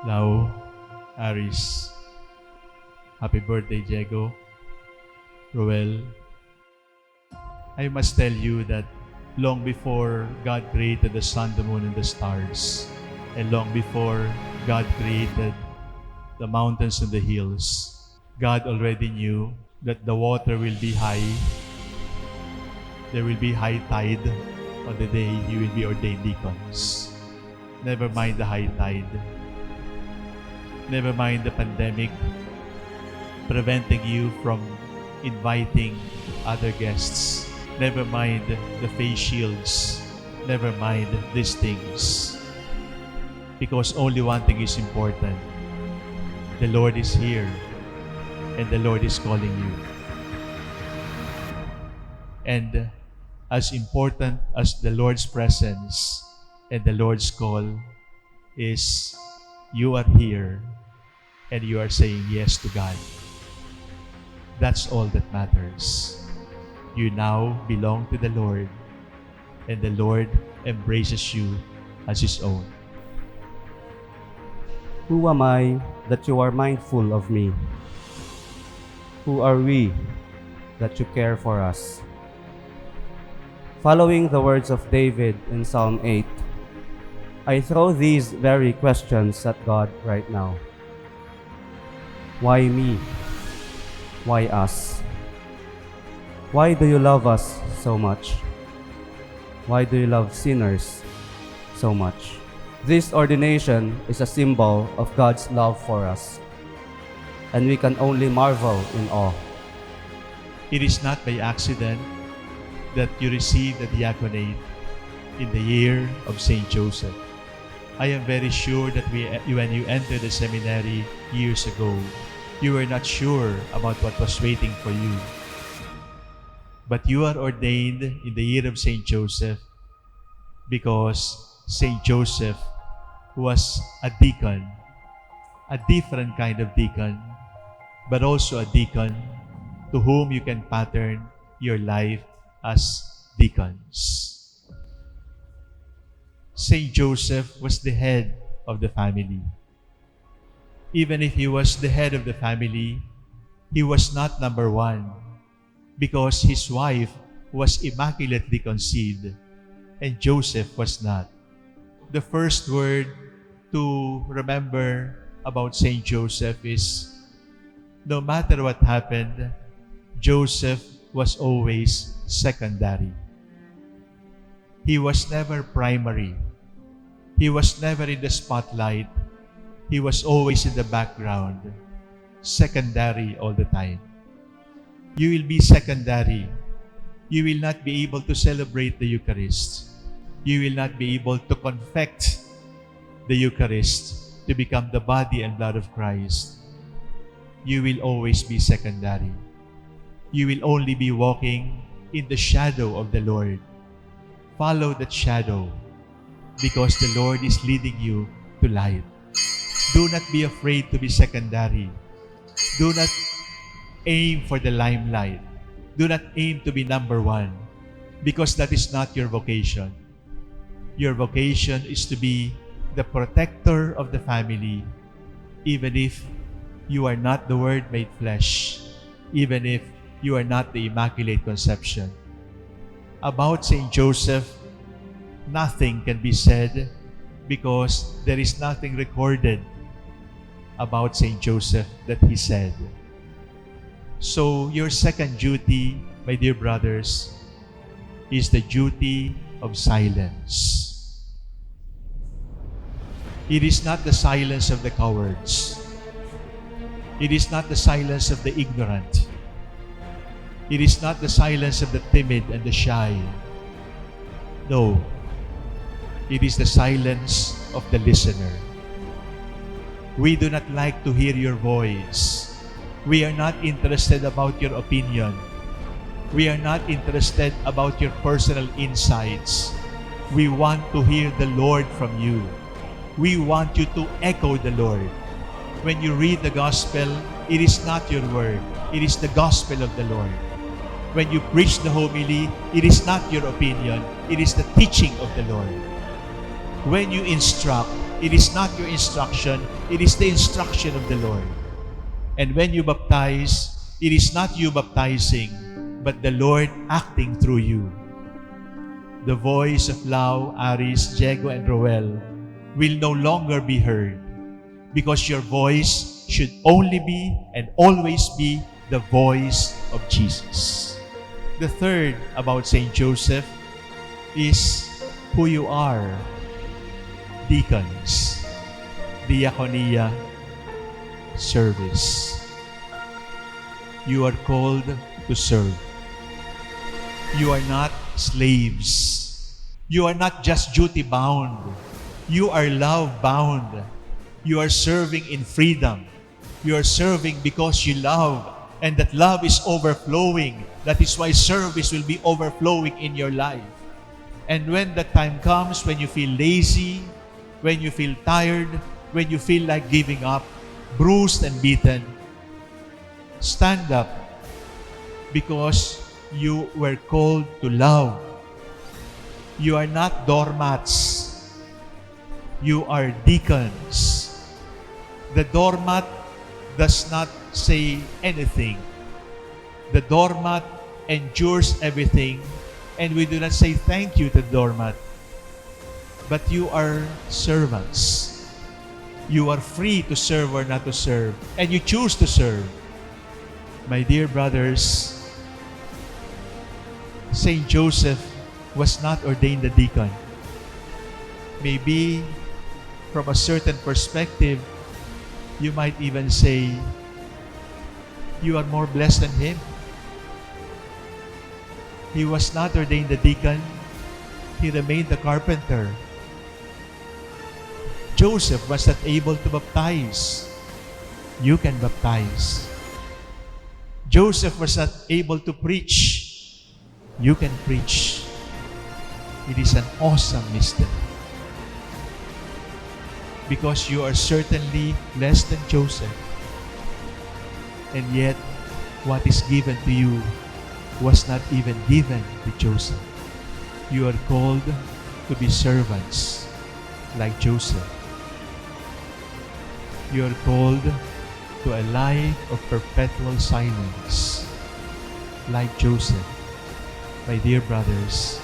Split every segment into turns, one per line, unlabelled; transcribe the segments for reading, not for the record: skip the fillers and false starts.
Lau, Aris, happy birthday, Diego, Roel. I must tell you that long before God created the sun, the moon, and the stars, and long before God created the mountains and the hills, God already knew that the water will be high. There will be high tide on the day you will be ordained deacons. Never mind the high tide. Never mind the pandemic preventing you from inviting other guests. Never mind the face shields. Never mind these things. Because only one thing is important. The Lord is here and the Lord is calling you. And as important as the Lord's presence and the Lord's call is, you are here and you are saying yes to God. That's all that matters. You now belong to the Lord, and the Lord embraces you as His own.
Who am I that you are mindful of me? Who are we that you care for us? Following the words of David in Psalm 8, I throw these very questions at God right now. Why me? Why us? Why do you love us so much? Why do you love sinners so much? This ordination is a symbol of God's love for us, and we can only marvel in awe.
It is not by accident that you received the diaconate in the year of Saint Joseph. I am very sure that when you entered the seminary years ago, you were not sure about what was waiting for you. But you are ordained in the year of Saint Joseph because Saint Joseph was a deacon, a different kind of deacon, but also a deacon to whom you can pattern your life as deacons. Saint Joseph was the head of the family. Even if he was the head of the family, he was not number one because his wife was immaculately conceived and Joseph was not. The first word to remember about Saint Joseph is, no matter what happened, Joseph was always secondary. He was never primary. He was never in the spotlight. He was always in the background, secondary all the time. You will be secondary. You will not be able to celebrate the Eucharist. You will not be able to confect the Eucharist to become the body and blood of Christ. You will always be secondary. You will only be walking in the shadow of the Lord. Follow that shadow because the Lord is leading you to light. Do not be afraid to be secondary. Do not aim for the limelight. Do not aim to be number one because that is not your vocation. Your vocation is to be the protector of the family, even if you are not the Word made flesh, even if you are not the Immaculate Conception. About Saint Joseph, nothing can be said because there is nothing recorded about Saint Joseph that he said. So your second duty, my dear brothers, is the duty of silence. It is not the silence of the cowards. It is not the silence of the ignorant. It is not the silence of the timid and the shy. No, it is the silence of the listener. We do not like to hear your voice. We are not interested about your opinion. We are not interested about your personal insights. We want to hear the Lord from you. We want you to echo the Lord. When you read the gospel, it is not your word. It is the gospel of the Lord. When you preach the homily, it is not your opinion. It is the teaching of the Lord. When you instruct, It is not your instruction. It is the instruction of the Lord. And when you baptize, it is not you baptizing, but the Lord acting through you. The voice of Lau, Aris, Diego, and Roel will no longer be heard, because your voice should only be and always be the voice of Jesus. The third about Saint Joseph is who you are. Deacons, diaconia, service. You are called to serve. You are not slaves. You are not just duty-bound. You are love-bound. You are serving in freedom. You are serving because you love, and that love is overflowing. That is why service will be overflowing in your life. And when the time comes, when you feel lazy, when you feel tired, when you feel like giving up, bruised and beaten, stand up, because you were called to love. You are not doormats. You are deacons. The doormat does not say anything. The doormat endures everything, and we do not say thank you to the doormat. But you are servants. You are free to serve or not to serve, and you choose to serve. My dear brothers, Saint Joseph was not ordained a deacon. Maybe from a certain perspective, you might even say, you are more blessed than him. He was not ordained a deacon. He remained a carpenter. Joseph was not able to baptize. You can baptize. Joseph was not able to preach. You can preach. It is an awesome mystery. Because you are certainly less than Joseph. And yet, what is given to you was not even given to Joseph. You are called to be servants like Joseph. You are called to a life of perpetual silence like Joseph. My dear brothers,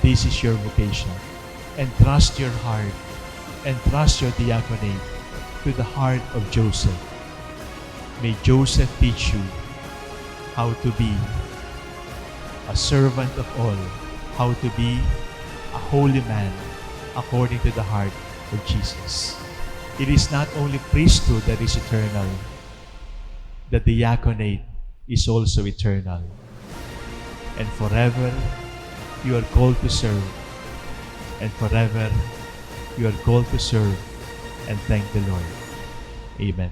this is your vocation. And trust your heart and trust your diaconate to the heart of Joseph. May Joseph teach you how to be a servant of all, how to be a holy man according to the heart of Jesus. It is not only priesthood that is eternal, the diaconate is also eternal. And forever you are called to serve, and forever you are called to serve and thank the Lord. Amen.